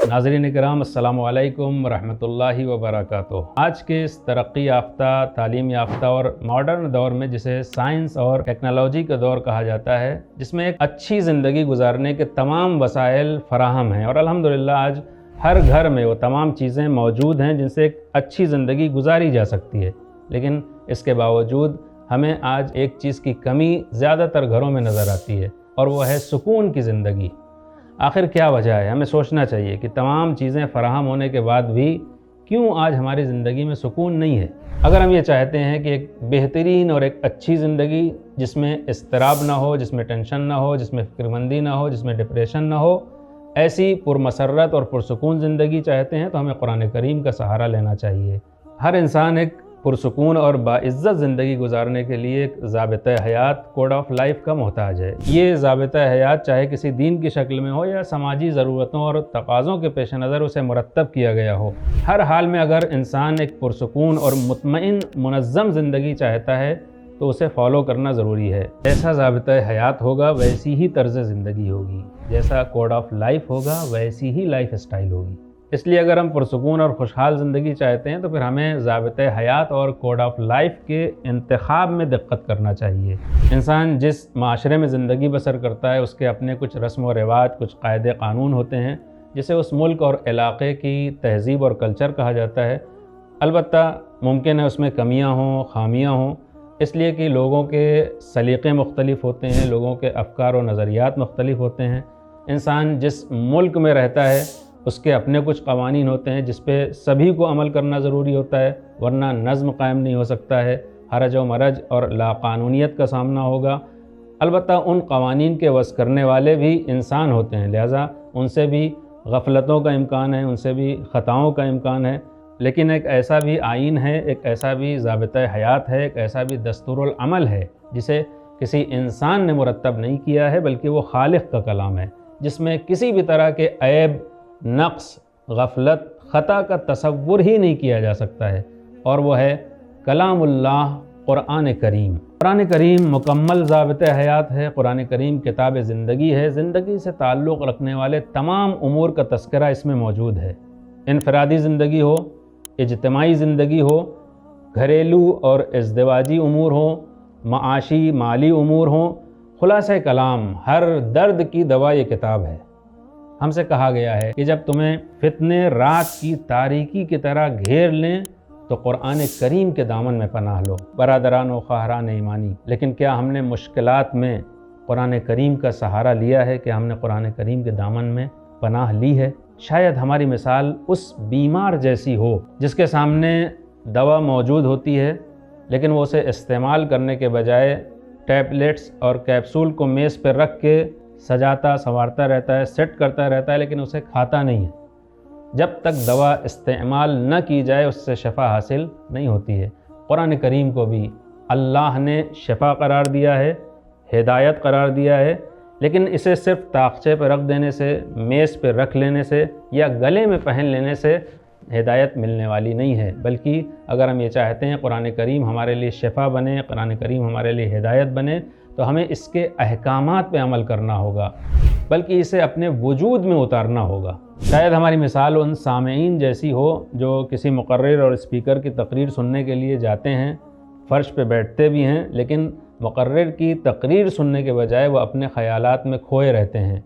नाज़रीन इकराम, अस्सलामु अलैकुम वरहमतुल्लाहि वबरकातुहू। आज के इस तरक्की याफ्ता, तालीम याफ्ता और मॉडर्न दौर में, जिसे साइंस और टेक्नोलॉजी का दौर कहा जाता है, जिसमें एक अच्छी ज़िंदगी गुजारने के तमाम वसाइल फराहम हैं और अल्हम्दुलिल्लाह आज हर घर में वो तमाम चीज़ें मौजूद हैं जिनसे एक अच्छी ज़िंदगी गुजारी जा सकती है। लेकिन इसके बावजूद हमें आज एक चीज़ की कमी ज़्यादातर घरों में नज़र आती है और वो है सुकून की ज़िंदगी। आखिर क्या वजह है? हमें सोचना चाहिए कि तमाम चीज़ें फ़राहम होने के बाद भी क्यों आज हमारी ज़िंदगी में सुकून नहीं है। अगर हम ये चाहते हैं कि एक बेहतरीन और एक अच्छी ज़िंदगी जिसमें इज़्तिराब ना हो, जिसमें टेंशन ना हो, जिसमें फ़िक्रमंदी ना हो, जिसमें डिप्रेशन ना हो, ऐसी पुरमसरत और पुरसुकून ज़िंदगी चाहते हैं तो हमें कुरान करीम का सहारा लेना चाहिए। हर इंसान एक पुरसुकून और बाइज़्ज़त ज़िंदगी गुजारने के लिए एक ज़ाबिता हयात, कोड ऑफ लाइफ का मोहताज है। ये ज़ाबिता हयात चाहे किसी दीन की शक्ल में हो या समाजी ज़रूरतों और तकाज़ों के पेश नज़र उसे मुरत्तब किया गया हो। हर हाल में अगर इंसान एक पुरसुकून और मुतमईन मुनज़्ज़म ज़िंदगी चाहता है तो उसे फॉलो करना ज़रूरी है। जैसा ज़ाबिता हयात होगा वैसी ही तर्ज़ ज़िंदगी होगी, जैसा कोड ऑफ लाइफ होगा वैसी ही लाइफ स्टाइल होगी। इसलिए अगर हम पुरसुकून और खुशहाल ज़िंदगी चाहते हैं तो फिर हमें ज़ाबिता हयात और कोड ऑफ लाइफ के इंतखाब में दिक्कत करना चाहिए। इंसान जिस माशरे में ज़िंदगी बसर करता है उसके अपने कुछ रस्म व रिवाज, कुछ कायदे कानून होते हैं जिसे उस मुल्क और इलाक़े की तहज़ीब और कल्चर कहा जाता है। अलबत्ता मुमकिन है उसमें कमियाँ हों, ख़ामियाँ हों, इसलिए कि लोगों के सलीक़े मुख्तलिफ़ होते हैं, लोगों के अफ़कार व नज़रियात मुख्तलिफ़ होते हैं। इंसान जिस मुल्क में रहता है उसके अपने कुछ क़वानीन होते हैं जिस पे सभी को अमल करना ज़रूरी होता है, वरना नज़्म कायम नहीं हो सकता है, हरज व मरज और लाक़ानूनियत का सामना होगा। अलबत्ता उन क़वानीन के वस करने वाले भी इंसान होते हैं, लिहाजा उनसे भी गफ़लतों का इम्कान है, उनसे भी ख़ताओं का इम्कान है। लेकिन एक ऐसा भी आइन है, एक ऐसा भी ज़ाबिता हयात है, एक ऐसा भी दस्तूरुल अमल है जिसे किसी इंसान ने मुरत्तब नहीं किया है बल्कि वो खालिक का कलाम है, जिसमें किसी भी तरह के ऐब, नक़्स, गफ़लत, ख़ता का तसव्वुर ही नहीं किया जा सकता है, और वो है कलामुल्लाह क़ुरान करीम। क़ुरान करीम मुकम्मल ज़ाबिता हयात है। क़ुरान करीम किताब ज़िंदगी है। ज़िंदगी से ताल्लुक़ रखने वाले तमाम उमूर का तज़किरा इसमें मौजूद है। इनफ़रादी ज़िंदगी हो, इज्तिमाई ज़िंदगी हो, घरेलू और इज़्दिवाजी उमूर हो, माशी माली उमूर हो, खुलासा कलाम हर दर्द की दवा ये किताब है। हमसे कहा गया है कि जब तुम्हें फितने रात की तारीकी की तरह घेर लें तो कुरान करीम के दामन में पनाह लो। बरादरान व ख़ाहरान ईमानी, लेकिन क्या हमने मुश्किलात में कुरान करीम का सहारा लिया है? कि हमने कुरान करीम के दामन में पनाह ली है? शायद हमारी मिसाल उस बीमार जैसी हो जिसके सामने दवा मौजूद होती है लेकिन वो उसे इस्तेमाल करने के बजाय टैबलेट्स और कैप्सूल को मेज़ पर रख के सजाता संवारता रहता है, सेट करता रहता है, लेकिन उसे खाता नहीं है। जब तक दवा इस्तेमाल न की जाए उससे शफ़ा हासिल नहीं होती है। कुरान करीम को भी अल्लाह ने शफ़ा करार दिया है, हिदायत करार दिया है, लेकिन इसे सिर्फ़ ताक़चे पर रख देने से, मेज़ पर रख लेने से या गले में पहन लेने से हिदायत मिलने वाली नहीं है। बल्कि अगर हम ये चाहते हैं कुरान करीम हमारे लिए शफ़ा बने, कुरान करीम हमारे लिए हिदायत बने, तो हमें इसके अहकामात पे अमल करना होगा, बल्कि इसे अपने वजूद में उतारना होगा। शायद हमारी मिसाल उन सामईन जैसी हो जो किसी मुक़र्रिर और स्पीकर की तकरीर सुनने के लिए जाते हैं, फ़र्श पे बैठते भी हैं, लेकिन मुक़र्रिर की तकरीर सुनने के बजाय वो अपने ख़यालात में खोए रहते हैं।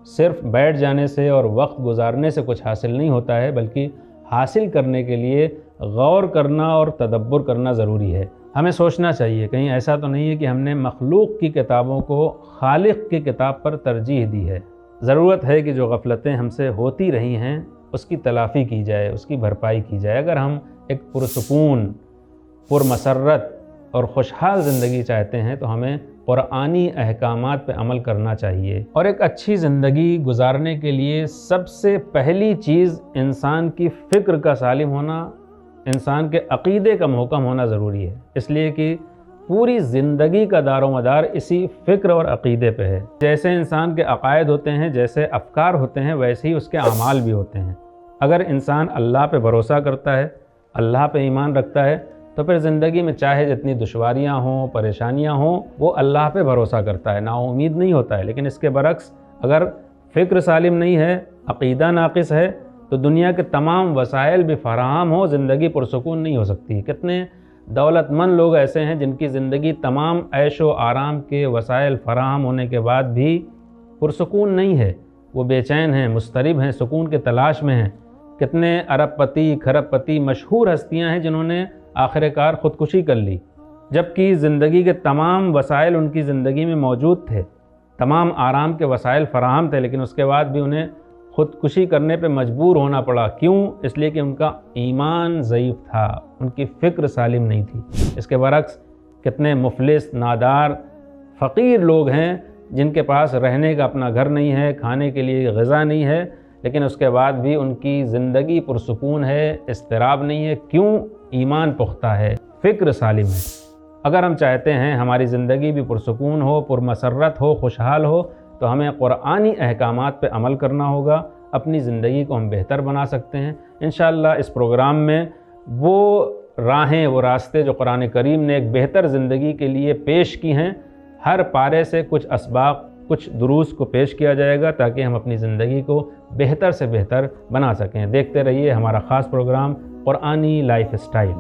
सिर्फ़ बैठ जाने से और वक्त गुजारने से कुछ हासिल नहीं होता है, बल्कि हासिल करने के लिए गौर करना और तदब्बुर करना ज़रूरी है। हमें सोचना चाहिए कहीं ऐसा तो नहीं है कि हमने मखलूक की किताबों को खालिक की किताब पर तरजीह दी है। ज़रूरत है कि जो गफ़लतें हमसे होती रही हैं उसकी तलाफ़ी की जाए, उसकी भरपाई की जाए। अगर हम एक पुरसुकून, पुरमसरत और खुशहाल ज़िंदगी चाहते हैं तो हमें कुरानी अहकामात पे अमल करना चाहिए। और एक अच्छी ज़िंदगी गुजारने के लिए सबसे पहली चीज़ इंसान की फ़िक्र का सालिम होना, इंसान के अक़ीदे का मुहकम होना ज़रूरी है, इसलिए कि पूरी ज़िंदगी का दारोमदार इसी फ़िक्र और अक़ीदे पे है। जैसे इंसान के अक़ायद होते हैं, जैसे अफ़कार होते हैं, वैसे ही उसके अमाल भी होते हैं। अगर इंसान अल्लाह पे भरोसा करता है, अल्लाह पे ईमान रखता है, तो फिर ज़िंदगी में चाहे जितनी दुश्वारियाँ हों, परेशानियाँ हों, वो अल्लाह पे भरोसा करता है, नाउम्मीद नहीं होता है। लेकिन इसके बरक्स अगर फ़िक्र सालिम नहीं है, अक़ीदा नाक़िस है, तो दुनिया के तमाम वसाइल भी फराहम हो, ज़िंदगी पुरसुकून नहीं हो सकती। कितने दौलतमंद लोग ऐसे हैं जिनकी ज़िंदगी तमाम ऐशो आराम के वसाइल फराहम होने के बाद भी पुरसुकून नहीं है, वो बेचैन हैं, मुस्तरिब हैं, सुकून के तलाश में हैं। कितने अरबपति, खरबपति, मशहूर हस्तियां हैं जिन्होंने आखिरकार ख़ुदकुशी कर ली, जबकि ज़िंदगी के तमाम वसाइल उनकी ज़िंदगी में मौजूद थे, तमाम आराम के वसाइल फराहम थे, लेकिन उसके बाद भी उन्हें ख़ुदकुशी करने पे मजबूर होना पड़ा। क्यों? इसलिए कि उनका ईमान ज़ईफ़ था, उनकी फ़िक्र सालिम नहीं थी। इसके बरक्स कितने मुफलिस, नादार, फ़कीर लोग हैं जिनके पास रहने का अपना घर नहीं है, खाने के लिए ग़िज़ा नहीं है, लेकिन उसके बाद भी उनकी ज़िंदगी पुरसुकून है, इज़्तिराब नहीं है। क्यों? ईमान पुख्ता है, फ़िक्र सालिम है। अगर हम चाहते हैं हमारी ज़िंदगी भी पुरसुकून हो, पुरमसरत हो, खुशहाल हो, तो हमें क़ुरआनी अहकामात पे अमल करना होगा। अपनी ज़िंदगी को हम बेहतर बना सकते हैं। इंशाअल्लाह इस प्रोग्राम में वो राहें, वो रास्ते जो कुरान करीम ने एक बेहतर ज़िंदगी के लिए पेश की हैं, हर पारे से कुछ असबाब, कुछ दुरूस को पेश किया जाएगा ताकि हम अपनी ज़िंदगी को बेहतर से बेहतर बना सकें। देखते रहिए हमारा ख़ास प्रोग्राम कुरआनी लाइफ स्टाइल।